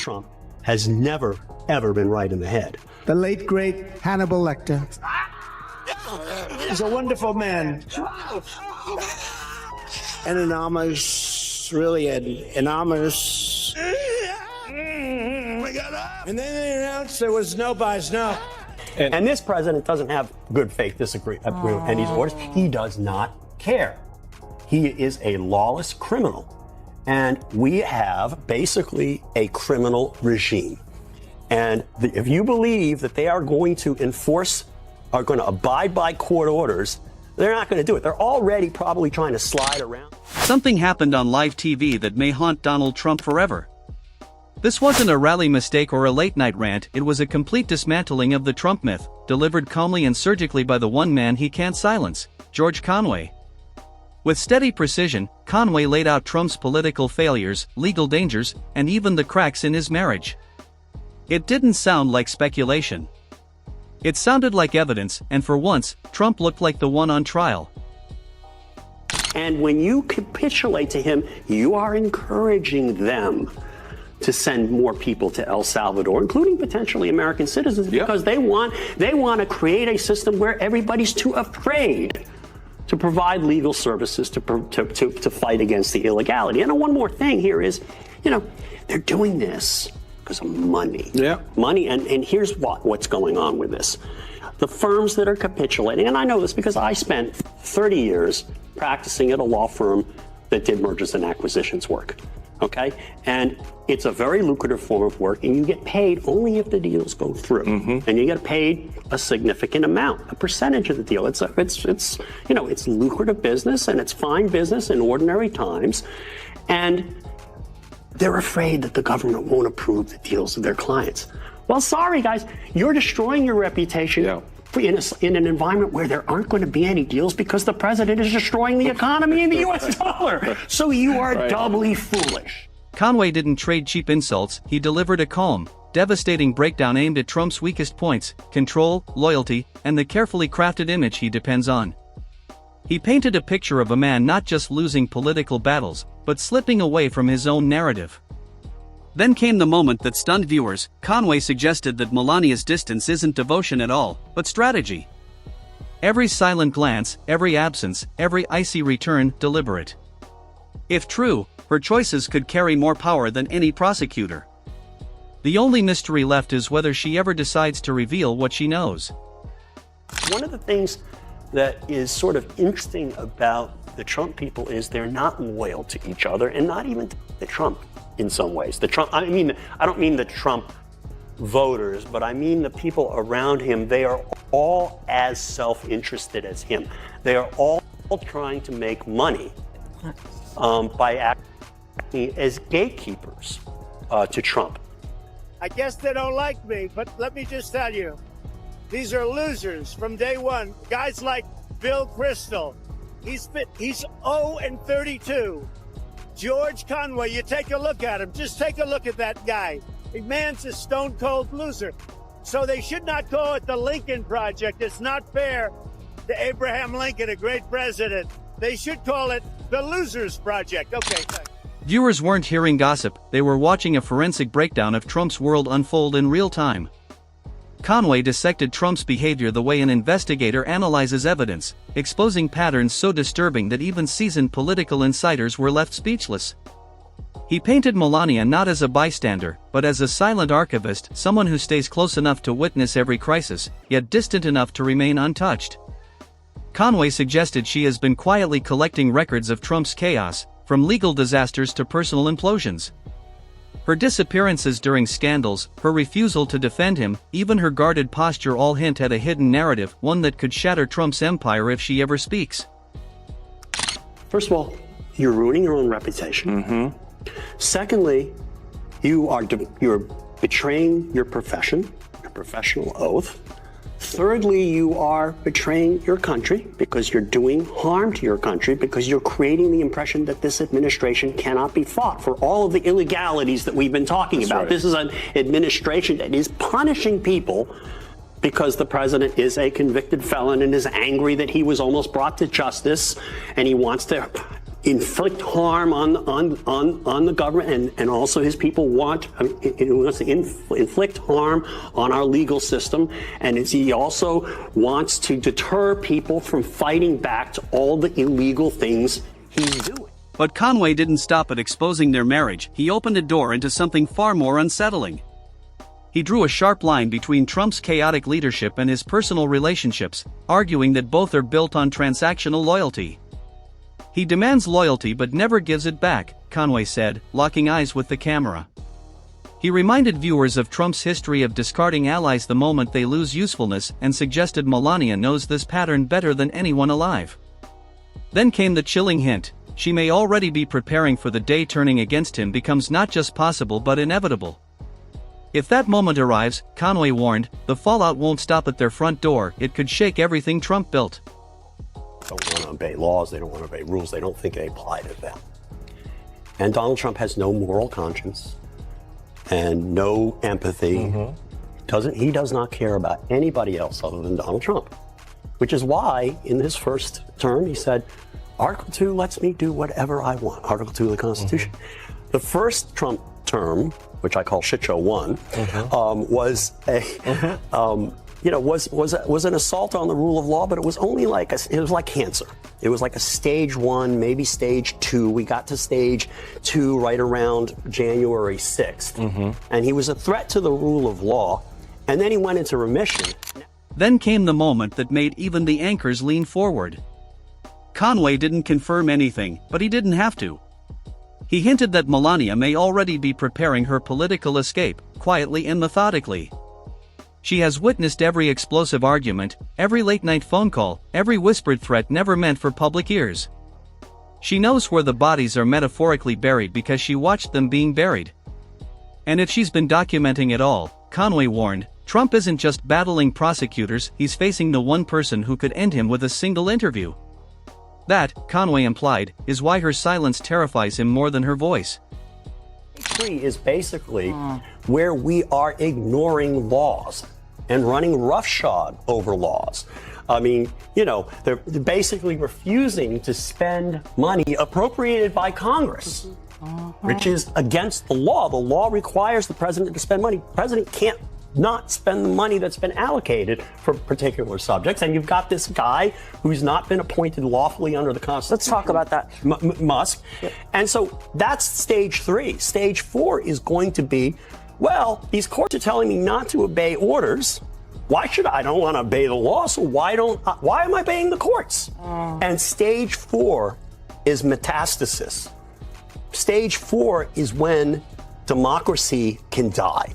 Trump has never, ever been right in the head. The late, great Hannibal Lecter. He's a wonderful man. An enormous, really an enormous. And then they announced there was no buys, no. And this president doesn't have good faith disagreement and these orders. He does not care. He is a lawless criminal. And we have basically a criminal regime. And if you believe that they are going to are going to abide by court orders, they're not going to do it. They're already probably trying to slide around. Something happened on live TV that may haunt Donald Trump forever. This wasn't a rally mistake or a late-night rant, it was a complete dismantling of the Trump myth, delivered calmly and surgically by the one man he can't silence, George Conway. With steady precision, Conway laid out Trump's political failures, legal dangers, and even the cracks in his marriage. It didn't sound like speculation. It sounded like evidence, and for once, Trump looked like the one on trial. And when you capitulate to him, you are encouraging them to send more people to El Salvador, including potentially American citizens, because they want to create a system where everybody's too afraid to provide legal services to fight against the illegality. And one more thing here is, they're doing this because of money. Yeah. Money, and here's what's going on with this. The firms that are capitulating, and I know this because I spent 30 years practicing at a law firm that did mergers and acquisitions work. Okay? And it's a very lucrative form of work, and you get paid only if the deals go through. Mm-hmm. And you get paid a significant amount, a percentage of the deal. It's lucrative business, and it's fine business in ordinary times. And they're afraid that the government won't approve the deals of their clients. Well, sorry, guys, you're destroying your reputation in an environment where there aren't going to be any deals because the president is destroying the economy and the U.S. dollar. So you are doubly foolish. Conway didn't trade cheap insults, he delivered a calm, devastating breakdown aimed at Trump's weakest points: control, loyalty, and the carefully crafted image he depends on. He painted a picture of a man not just losing political battles, but slipping away from his own narrative. Then came the moment that stunned viewers. Conway suggested that Melania's distance isn't devotion at all, but strategy. Every silent glance, every absence, every icy return, deliberate. If true, her choices could carry more power than any prosecutor. The only mystery left is whether she ever decides to reveal what she knows. One of the things that is sort of interesting about the Trump people is they're not loyal to each other, and not even to Trump in some ways. I don't mean the Trump voters, but I mean the people around him. They are all as self-interested as him. They are all trying to make money by acting as gatekeepers to Trump. I guess they don't like me, but let me just tell you, these are losers from day one. Guys like Bill Kristol, he's 0-32. George Conway, you take a look at him. Just take a look at that guy. The man's a stone-cold loser. So they should not call it the Lincoln Project. It's not fair to Abraham Lincoln, a great president. They should call it the Losers Project. Okay, thanks. Viewers weren't hearing gossip, they were watching a forensic breakdown of Trump's world unfold in real time. Conway dissected Trump's behavior the way an investigator analyzes evidence, exposing patterns so disturbing that even seasoned political insiders were left speechless. He painted Melania not as a bystander, but as a silent archivist, someone who stays close enough to witness every crisis, yet distant enough to remain untouched. Conway suggested she has been quietly collecting records of Trump's chaos, from legal disasters to personal implosions. Her disappearances during scandals, her refusal to defend him, even her guarded posture all hint at a hidden narrative, one that could shatter Trump's empire if she ever speaks. First of all, you're ruining your own reputation. Mm-hmm. Secondly, you're betraying your profession, your professional oath. Thirdly, you are betraying your country because you're doing harm to your country, because you're creating the impression that this administration cannot be fought for all of the illegalities that we've been talking about. Right. This is an administration that is punishing people because the president is a convicted felon and is angry that he was almost brought to justice, and he wants to inflict harm on the government, and also his people want, he wants to inflict harm on our legal system, and he also wants to deter people from fighting back to all the illegal things he's doing. But Conway didn't stop at exposing their marriage. He opened a door into something far more unsettling. He drew a sharp line between Trump's chaotic leadership and his personal relationships, arguing that both are built on transactional loyalty. He demands loyalty but never gives it back, Conway said, locking eyes with the camera. He reminded viewers of Trump's history of discarding allies the moment they lose usefulness and suggested Melania knows this pattern better than anyone alive. Then came the chilling hint: she may already be preparing for the day turning against him becomes not just possible but inevitable. If that moment arrives, Conway warned, the fallout won't stop at their front door, it could shake everything Trump built. Don't want to obey laws, they don't want to obey rules, they don't think they apply to them. And Donald Trump has no moral conscience and no empathy. He does not care about anybody else other than Donald Trump. Which is why, in his first term, he said, Article 2 lets me do whatever I want. Article 2 of the Constitution. The first Trump term, which I call Shit Show 1, was a was an assault on the rule of law, but it was only it was like cancer. It was like a stage 1, maybe stage 2. We got to stage 2 right around January 6th. And he was a threat to the rule of law. And then he went into remission. Then came the moment that made even the anchors lean forward. Conway didn't confirm anything, but he didn't have to. He hinted that Melania may already be preparing her political escape, quietly and methodically. She has witnessed every explosive argument, every late-night phone call, every whispered threat never meant for public ears. She knows where the bodies are metaphorically buried because she watched them being buried. And if she's been documenting it all, Conway warned, Trump isn't just battling prosecutors, he's facing the one person who could end him with a single interview. That, Conway implied, is why her silence terrifies him more than her voice. Stage 3 is basically where we are ignoring laws and running roughshod over laws. I mean, they're basically refusing to spend money appropriated by Congress, which is against the law. The law requires the president to spend money. The president can't not spend the money that's been allocated for particular subjects. And you've got this guy who's not been appointed lawfully under the Constitution. Let's talk about that. Musk. Yep. And so that's stage 3. Stage 4 is going to be, well, these courts are telling me not to obey orders. Why should I don't want to obey the law, so why am I obeying the courts? And stage 4 is metastasis. Stage 4 is when democracy can die.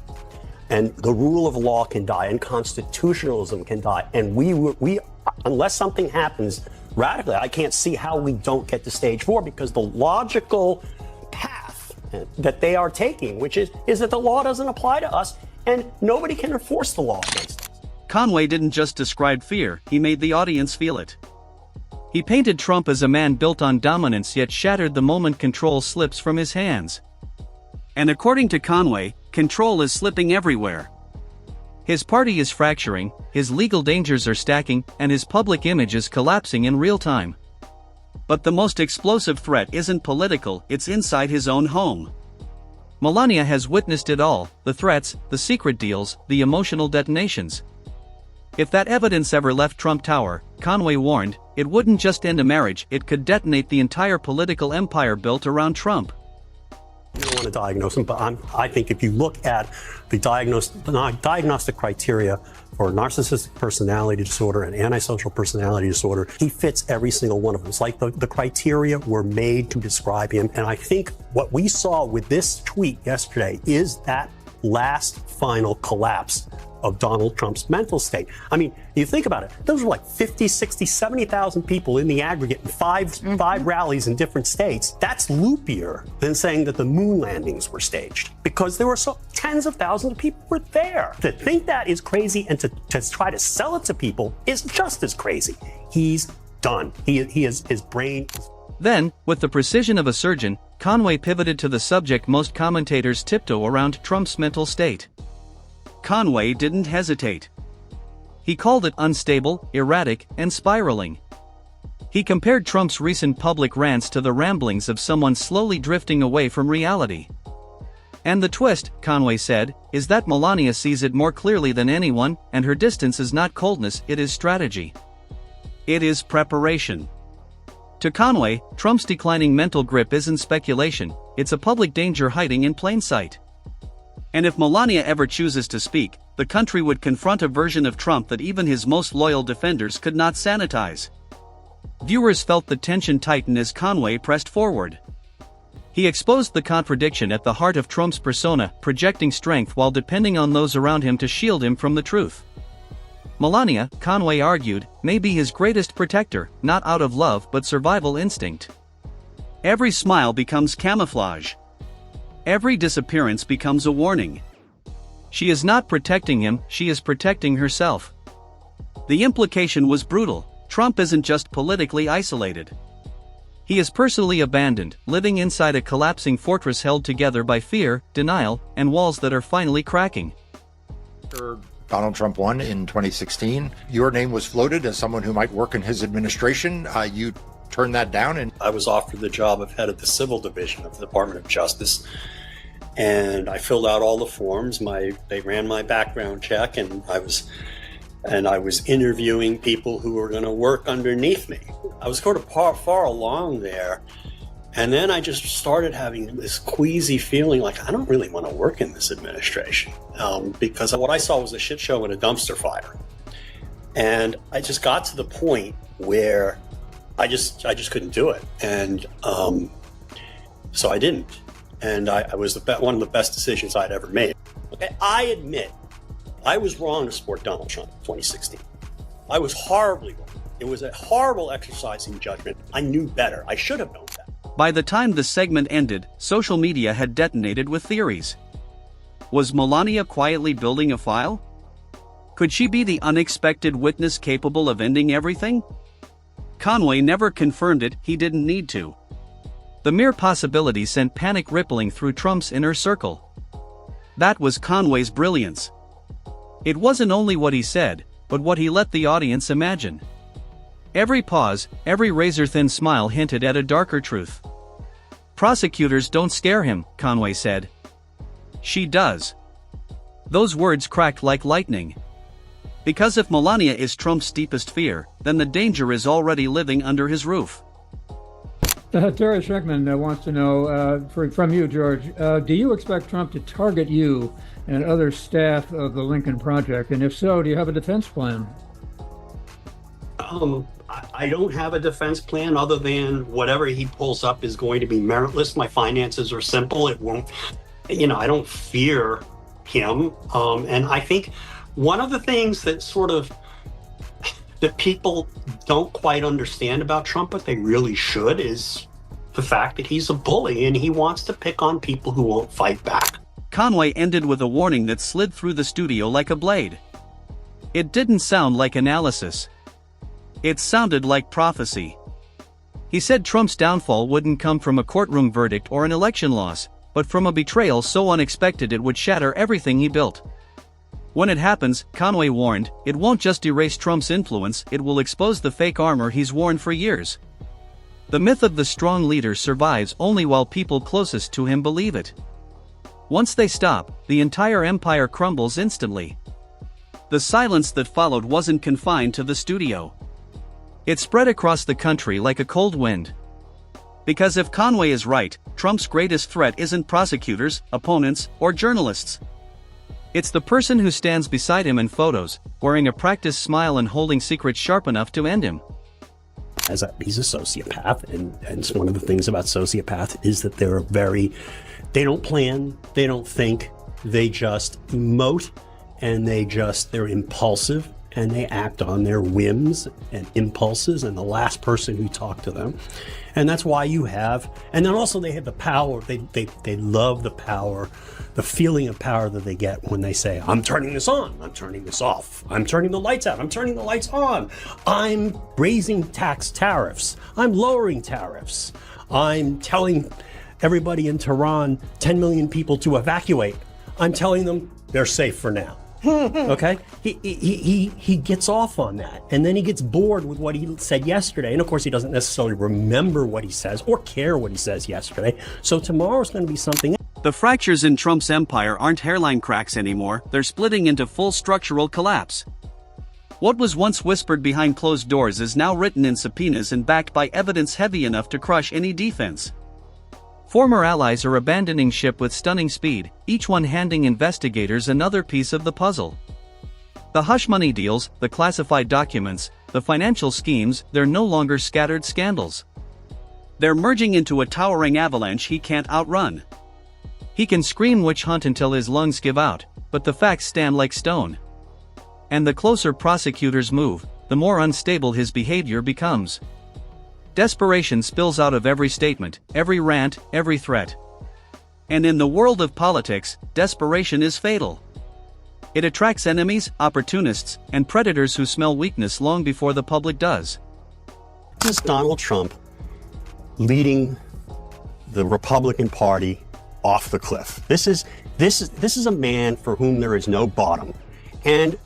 And the rule of law can die, and constitutionalism can die. And we, unless something happens radically, I can't see how we don't get to stage 4, because the logical path that they are taking, which is that the law doesn't apply to us, and nobody can enforce the law against us. Conway didn't just describe fear, he made the audience feel it. He painted Trump as a man built on dominance yet shattered the moment control slips from his hands. And according to Conway, control is slipping everywhere. His party is fracturing, his legal dangers are stacking, and his public image is collapsing in real time. But the most explosive threat isn't political, it's inside his own home. Melania has witnessed it all, the threats, the secret deals, the emotional detonations. If that evidence ever left Trump Tower, Conway warned, it wouldn't just end a marriage, it could detonate the entire political empire built around Trump. I don't want to diagnose him, but I think if you look at the diagnostic criteria for narcissistic personality disorder and antisocial personality disorder, he fits every single one of them. It's like the criteria were made to describe him. And I think what we saw with this tweet yesterday is that last final collapse of Donald Trump's mental state. I mean, you think about it, those were like 50, 60, 70,000 people in the aggregate in five rallies in different states. That's loopier than saying that the moon landings were staged, because there were tens of thousands of people were there. To think that is crazy, and to try to sell it to people is just as crazy. He's done. His brain. Then, with the precision of a surgeon, Conway pivoted to the subject most commentators tiptoe around: Trump's mental state. Conway didn't hesitate. He called it unstable, erratic, and spiraling. He compared Trump's recent public rants to the ramblings of someone slowly drifting away from reality. And the twist, Conway said, is that Melania sees it more clearly than anyone, and her distance is not coldness, it is strategy. It is preparation. To Conway, Trump's declining mental grip isn't speculation, it's a public danger hiding in plain sight. And if Melania ever chooses to speak, the country would confront a version of Trump that even his most loyal defenders could not sanitize. Viewers felt the tension tighten as Conway pressed forward. He exposed the contradiction at the heart of Trump's persona, projecting strength while depending on those around him to shield him from the truth. Melania, Conway argued, may be his greatest protector, not out of love but survival instinct. Every smile becomes camouflage. Every disappearance becomes a warning. She is not protecting him, she is protecting herself. The implication was brutal. Trump isn't just politically isolated. He is personally abandoned, living inside a collapsing fortress held together by fear, denial, and walls that are finally cracking. Donald Trump won in 2016. Your name was floated as someone who might work in his administration. You turned that down, and I was offered the job of head of the Civil Division of the Department of Justice. And I filled out all the forms. They ran my background check, and I was interviewing people who were going to work underneath me. I was sort of far along there, and then I just started having this queasy feeling like I don't really want to work in this administration, because what I saw was a shit show and a dumpster fire. And I just got to the point where I just couldn't do it, and so I didn't. And I was one of the best decisions I'd ever made. Okay, I admit I was wrong to support Donald Trump in 2016. I was horribly wrong. It was a horrible exercise in judgment. I knew better. I should have known that. By the time the segment ended, social media had detonated with theories. Was Melania quietly building a file? Could she be the unexpected witness capable of ending everything? Conway never confirmed it, he didn't need to. The mere possibility sent panic rippling through Trump's inner circle. That was Conway's brilliance. It wasn't only what he said, but what he let the audience imagine. Every pause, every razor-thin smile hinted at a darker truth. Prosecutors don't scare him, Conway said. She does. Those words cracked like lightning. Because if Melania is Trump's deepest fear, then the danger is already living under his roof. Terry Schreckman wants to know from you, George, do you expect Trump to target you and other staff of the Lincoln Project? And if so, do you have a defense plan? I don't have a defense plan other than whatever he pulls up is going to be meritless. My finances are simple. It won't, I don't fear him. And I think one of the things that that people don't quite understand about Trump, but they really should, is the fact that he's a bully and he wants to pick on people who won't fight back. Conway ended with a warning that slid through the studio like a blade. It didn't sound like analysis. It sounded like prophecy. He said Trump's downfall wouldn't come from a courtroom verdict or an election loss, but from a betrayal so unexpected it would shatter everything he built. When it happens, Conway warned, it won't just erase Trump's influence, it will expose the fake armor he's worn for years. The myth of the strong leader survives only while people closest to him believe it. Once they stop, the entire empire crumbles instantly. The silence that followed wasn't confined to the studio. It spread across the country like a cold wind. Because if Conway is right, Trump's greatest threat isn't prosecutors, opponents, or journalists. It's the person who stands beside him in photos, wearing a practiced smile and holding secrets sharp enough to end him. He's a sociopath, and one of the things about sociopath is that they don't plan, they don't think, they just emote, and they're impulsive, and they act on their whims and impulses and the last person who talked to them. And that's why and then also they have the power, they love the power, the feeling of power that they get when they say, I'm turning this on, I'm turning this off, I'm turning the lights out, I'm turning the lights on, I'm raising tariffs, I'm lowering tariffs, I'm telling everybody in Tehran, 10 million people to evacuate, I'm telling them they're safe for now. Okay? He gets off on that. And then he gets bored with what he said yesterday. And of course, he doesn't necessarily remember what he says or care what he says yesterday. So tomorrow's going to be something else. The fractures in Trump's empire aren't hairline cracks anymore, they're splitting into full structural collapse. What was once whispered behind closed doors is now written in subpoenas and backed by evidence heavy enough to crush any defense. Former allies are abandoning ship with stunning speed, each one handing investigators another piece of the puzzle. The hush money deals, the classified documents, the financial schemes, they're no longer scattered scandals. They're merging into a towering avalanche he can't outrun. He can scream witch hunt until his lungs give out, but the facts stand like stone. And the closer prosecutors move, the more unstable his behavior becomes. Desperation spills out of every statement, every rant, every threat. And in the world of politics, desperation is fatal. It attracts enemies, opportunists, and predators who smell weakness long before the public does. This is Donald Trump leading the Republican Party off the cliff. This is a man for whom there is no bottom, and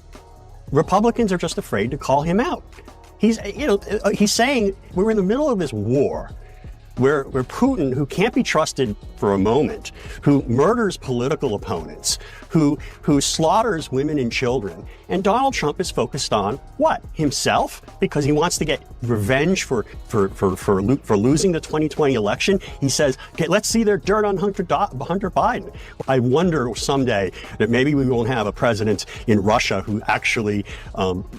Republicans are just afraid to call him out. He's saying we're in the middle of this war where Putin, who can't be trusted for a moment, who murders political opponents, who slaughters women and children, and Donald Trump is focused on what? Himself? Because he wants to get revenge for losing the 2020 election. He says, okay, let's see their dirt on Hunter Biden. I wonder someday that maybe we won't have a president in Russia who actually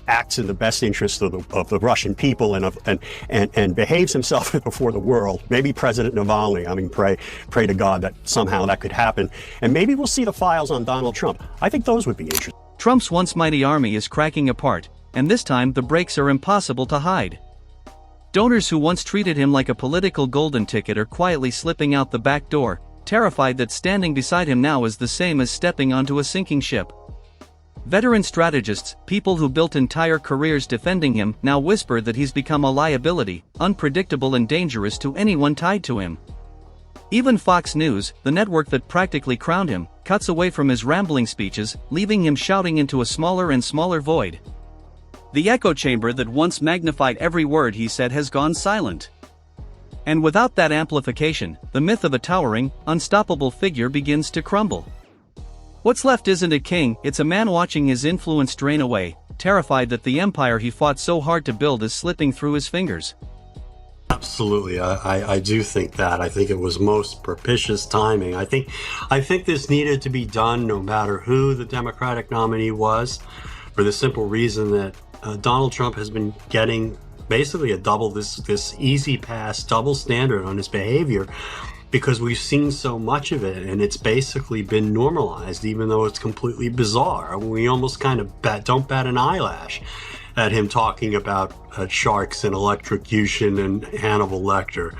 acts in the best interest of the Russian people and behaves himself before the world. Maybe President Navalny. I mean, pray to God that somehow that could happen. And maybe we'll see the files on Donald Trump. I think those would be interesting. Trump's once mighty army is cracking apart, and this time the breaks are impossible to hide. Donors who once treated him like a political golden ticket are quietly slipping out the back door, terrified that standing beside him now is the same as stepping onto a sinking ship. Veteran strategists, people who built entire careers defending him, now whisper that he's become a liability, unpredictable and dangerous to anyone tied to him. Even Fox News, the network that practically crowned him, cuts away from his rambling speeches, leaving him shouting into a smaller and smaller void. The echo chamber that once magnified every word he said has gone silent. And without that amplification, the myth of a towering, unstoppable figure begins to crumble. What's left isn't a king, it's a man watching his influence drain away, terrified that the empire he fought so hard to build is slipping through his fingers. Absolutely, I do think that. I think it was most propitious timing. I think this needed to be done no matter who the Democratic nominee was, for the simple reason that Donald Trump has been getting basically this easy pass, double standard on his behavior, because we've seen so much of it, and it's basically been normalized, even though it's completely bizarre. We almost kind of don't bat an eyelash at him talking about sharks and electrocution and Hannibal Lecter.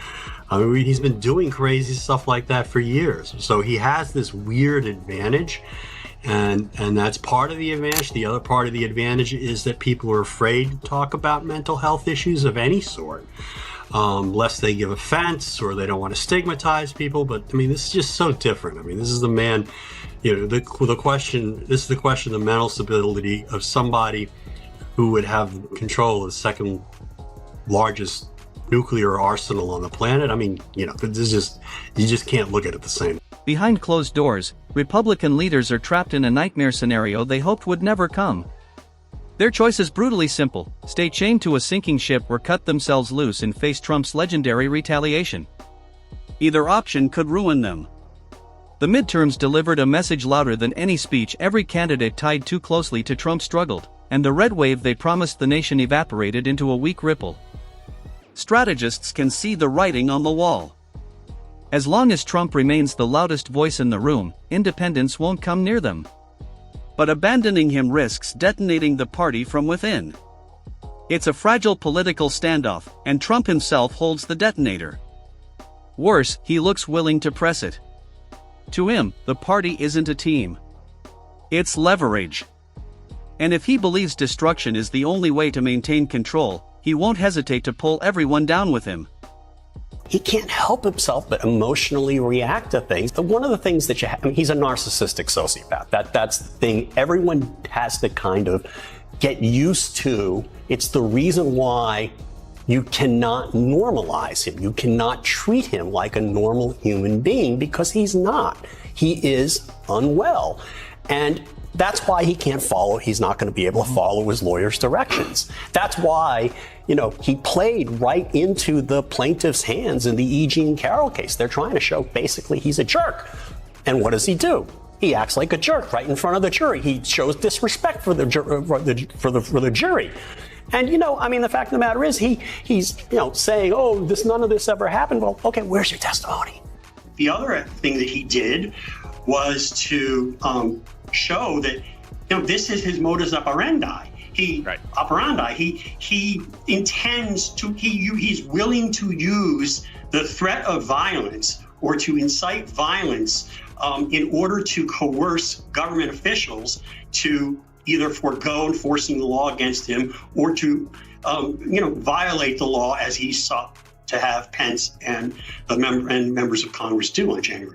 I mean, he's been doing crazy stuff like that for years. So he has this weird advantage, and that's part of the advantage. The other part of the advantage is that people are afraid to talk about mental health issues of any sort, lest they give offense or they don't want to stigmatize people. But I mean, this is just so different. I mean, this is the man, the question, the mental stability of somebody who would have control of the second largest nuclear arsenal on the planet. I mean, this is just, you just can't look at it the same. Behind closed doors, Republican leaders are trapped in a nightmare scenario they hoped would never come. Their choice is brutally simple: stay chained to a sinking ship or cut themselves loose and face Trump's legendary retaliation. Either option could ruin them. The midterms delivered a message louder than any speech every candidate tied too closely to Trump struggled, and the red wave they promised the nation evaporated into a weak ripple. Strategists can see the writing on the wall. As long as Trump remains the loudest voice in the room, independents won't come near them. But abandoning him risks detonating the party from within. It's a fragile political standoff, and Trump himself holds the detonator. Worse, he looks willing to press it. To him, the party isn't a team. It's leverage. And if he believes destruction is the only way to maintain control, he won't hesitate to pull everyone down with him. he can't help himself but emotionally react to things. One of the things that he's a narcissistic sociopath. That's the thing everyone has to kind of get used to. It's the reason why you cannot normalize him. You cannot treat him like a normal human being, because he's not. He is unwell. And that's why he can't follow. He's not going to be able to follow his lawyer's directions. That's why, he played right into the plaintiff's hands in the E. Jean Carroll case. They're trying to show basically he's a jerk. And what does he do? He acts like a jerk right in front of the jury. He shows disrespect for the jury. And, the fact of the matter is he's saying, oh, none of this ever happened. Well, okay, where's your testimony? The other thing that he did was to show that, this is his modus operandi. He intends to, he's willing to use the threat of violence or to incite violence in order to coerce government officials to either forego enforcing the law against him or to, violate the law as he sought to have Pence and members of Congress do on January 6th.